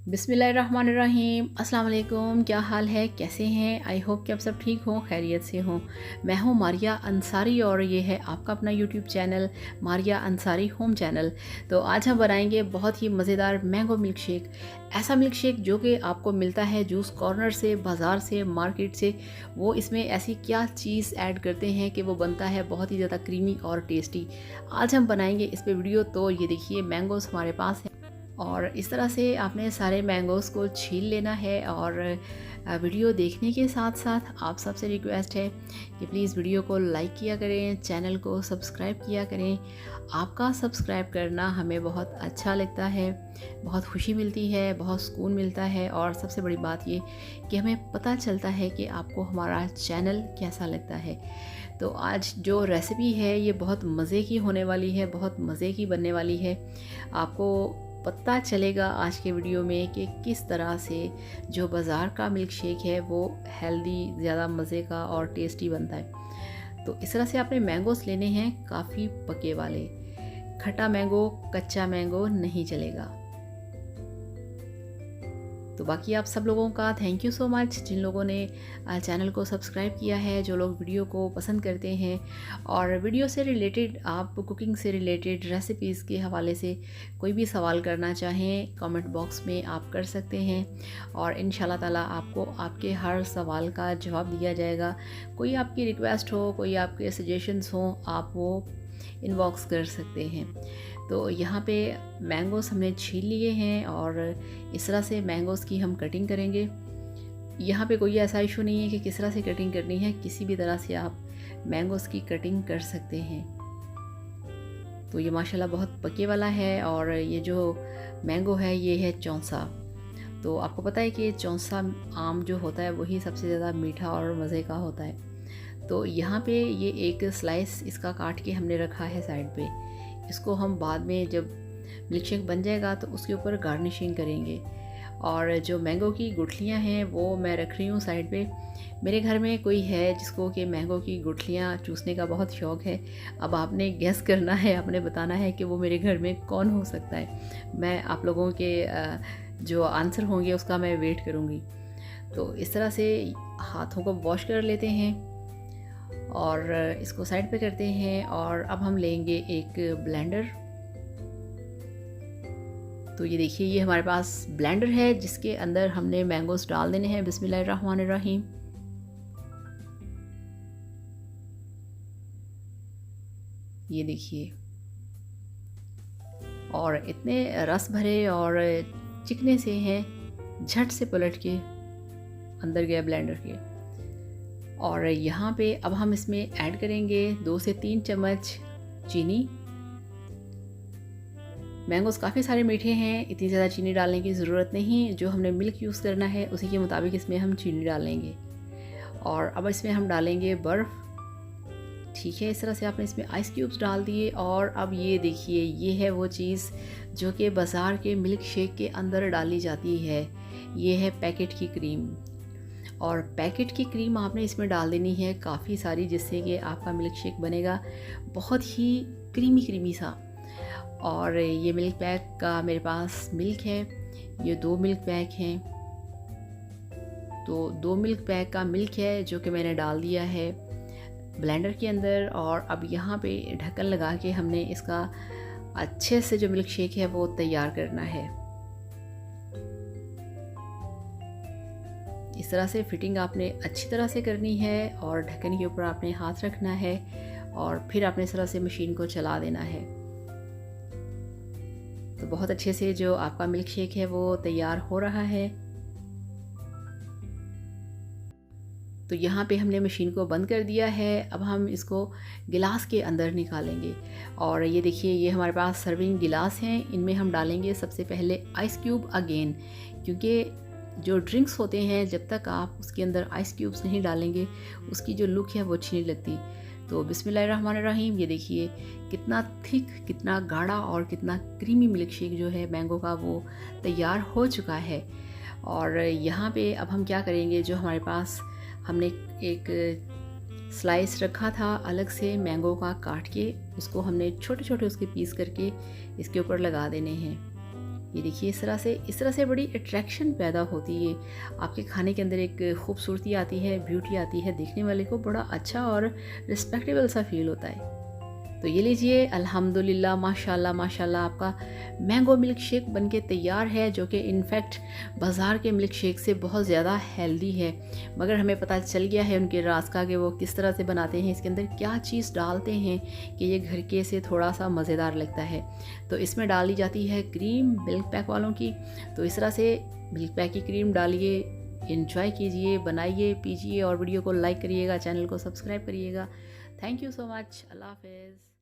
बिस्मिल्लाहिर्रहमानिर्रहीम। अस्सलाम वालेकुम। क्या हाल है, कैसे हैं? आई होप कि आप सब ठीक हों, खैरियत से हों। मैं हूं मारिया अंसारी और ये है आपका अपना YouTube channel Maria Ansari home channel. तो आज हम बनाएंगे बहुत ही मज़ेदार मैंगो मिल्क शेक। ऐसा मिल्क शेक जो कि आपको मिलता है जूस कॉर्नर से, बाज़ार से, मार्केट से। वो इसमें ऐसी क्या चीज़ ऐड करते हैं कि वो बनता है बहुत ही ज़्यादा क्रीमी और टेस्टी। आज हम बनाएंगे इस पर वीडियो। तो ये देखिए मैंगोज़ हमारे पास हैं और इस तरह से आपने सारे मैंगोज़ को छील लेना है। और वीडियो देखने के साथ साथ आप सबसे रिक्वेस्ट है कि प्लीज़ वीडियो को लाइक किया करें, चैनल को सब्सक्राइब किया करें। आपका सब्सक्राइब करना हमें बहुत अच्छा लगता है, बहुत खुशी मिलती है, बहुत सुकून मिलता है और सबसे बड़ी बात ये कि हमें पता चलता है कि आपको हमारा चैनल कैसा लगता है। तो आज जो रेसिपी है ये बहुत मज़े की होने वाली है, बहुत मज़े की बनने वाली है। आपको पता चलेगा आज के वीडियो में कि किस तरह से जो बाज़ार का मिल्क शेक है वो हेल्दी, ज़्यादा मज़े का और टेस्टी बनता है। तो इस तरह से आपने मैंगोस लेने हैं काफ़ी पके वाले। खट्टा मैंगो, कच्चा मैंगो नहीं चलेगा। तो बाकी आप सब लोगों का थैंक यू सो मच जिन लोगों ने चैनल को सब्सक्राइब किया है, जो लोग वीडियो को पसंद करते हैं और वीडियो से रिलेटेड, आप कुकिंग से रिलेटेड, रेसिपीज़ के हवाले से कोई भी सवाल करना चाहें कमेंट बॉक्स में आप कर सकते हैं और इंशाल्लाह ताला आपको आपके हर सवाल का जवाब दिया जाएगा। कोई आपकी रिक्वेस्ट हो, कोई आपके सजेशंस हों, आप वो इनबॉक्स कर सकते हैं। तो यहाँ पे मैंगोस हमने छील लिए हैं और इस तरह से मैंगोस की हम कटिंग करेंगे। यहाँ पे कोई ऐसा इशू नहीं है कि किस तरह से कटिंग करनी है, किसी भी तरह से आप मैंगोस की कटिंग कर सकते हैं। तो ये माशाल्लाह बहुत पके वाला है और ये जो मैंगो है ये है चौंसा। तो आपको पता है कि चौंसा आम जो होता है वही सबसे ज़्यादा मीठा और मज़े का होता है। तो यहाँ पे ये एक स्लाइस इसका काट के हमने रखा है साइड पे। इसको हम बाद में जब मिल्क शेक बन जाएगा तो उसके ऊपर गार्निशिंग करेंगे। और जो मैंगो की गुठलियाँ हैं वो मैं रख रही हूँ साइड पे। मेरे घर में कोई है जिसको कि मैंगो की गुठलियाँ चूसने का बहुत शौक़ है। अब आपने गेस करना है, आपने बताना है कि वो मेरे घर में कौन हो सकता है। मैं आप लोगों के जो आंसर होंगे उसका मैं वेट करूँगी। तो इस तरह से हाथों को वॉश कर लेते हैं और इसको साइड पे करते हैं। और अब हम लेंगे एक ब्लेंडर। तो ये देखिए ये हमारे पास ब्लेंडर है जिसके अंदर हमने मैंगोस डाल देने हैं। बिस्मिल्लाहिर्रहमानिर्रहीम। ये देखिए, और इतने रस भरे और चिकने से हैं, झट से पलट के अंदर गया ब्लेंडर के। और यहाँ पे अब हम इसमें ऐड करेंगे 2 से 3 चम्मच चीनी। मैंगोस काफ़ी सारे मीठे हैं, इतनी ज़्यादा चीनी डालने की ज़रूरत नहीं। जो हमने मिल्क यूज़ करना है उसी के मुताबिक इसमें हम चीनी डालेंगे। और अब इसमें हम डालेंगे बर्फ़। ठीक है, इस तरह से आपने इसमें आइस क्यूब्स डाल दिए। और अब ये देखिए ये है वो चीज़ जो कि बाज़ार के मिल्क शेक के अंदर डाली जाती है। ये है पैकेट की क्रीम। और पैकेट की क्रीम आपने इसमें डाल देनी है काफ़ी सारी, जिससे कि आपका मिल्क शेक बनेगा बहुत ही क्रीमी क्रीमी सा। और ये मिल्क पैक का मेरे पास मिल्क है, ये 2 मिल्क पैक हैं। तो 2 मिल्क पैक का मिल्क है जो कि मैंने डाल दिया है ब्लेंडर के अंदर। और अब यहाँ पे ढक्कन लगा के हमने इसका अच्छे से जो मिल्क शेक है वो तैयार करना है। इस तरह से फिटिंग आपने अच्छी तरह से करनी है और ढक्कन के ऊपर आपने हाथ रखना है और फिर आपने इस तरह से मशीन को चला देना है। तो बहुत अच्छे से जो आपका मिल्क शेक है वो तैयार हो रहा है। तो यहाँ पे हमने मशीन को बंद कर दिया है। अब हम इसको गिलास के अंदर निकालेंगे। और ये देखिए ये हमारे पास सर्विंग गिलास हैं, इनमें हम डालेंगे सबसे पहले आइस क्यूब अगेन, क्योंकि जो ड्रिंक्स होते हैं जब तक आप उसके अंदर आइस क्यूब्स नहीं डालेंगे उसकी जो लुक है वो अच्छी नहीं लगती। तो बिस्मिल्लाहिर्रहमानिर्रहीम। ये देखिए कितना थिक, कितना गाढ़ा और कितना क्रीमी मिल्क शेक जो है मैंगो का वो तैयार हो चुका है। और यहाँ पे अब हम क्या करेंगे, जो हमारे पास हमने एक स्लाइस रखा था अलग से मैंगो का काट के, उसको हमने छोटे छोटे उसके पीस करके इसके ऊपर लगा देने हैं। ये देखिए इस तरह से बड़ी अट्रैक्शन पैदा होती है, आपके खाने के अंदर एक खूबसूरती आती है, ब्यूटी आती है, देखने वाले को बड़ा अच्छा और रिस्पेक्टेबल सा फील होता है। तो ये लीजिए, अल्हम्दुलिल्लाह माशाल्लाह माशाल्लाह आपका मैंगो मिल्क शेक बनके तैयार है, जो कि इनफैक्ट बाज़ार के मिल्क शेक से बहुत ज़्यादा हेल्दी है। मगर हमें पता चल गया है उनके राज का कि वो किस तरह से बनाते हैं, इसके अंदर क्या चीज़ डालते हैं कि ये घर के से थोड़ा सा मज़ेदार लगता है। तो इसमें डाली जाती है क्रीम मिल्क पैक वालों की। तो इस तरह से मिल्क पैक की क्रीम डालिए, एंजॉय कीजिए, बनाइए, पीजिए और वीडियो को लाइक करिएगा, चैनल को सब्सक्राइब करिएगा। Thank you so much. अल्लाह हाफ़िज़।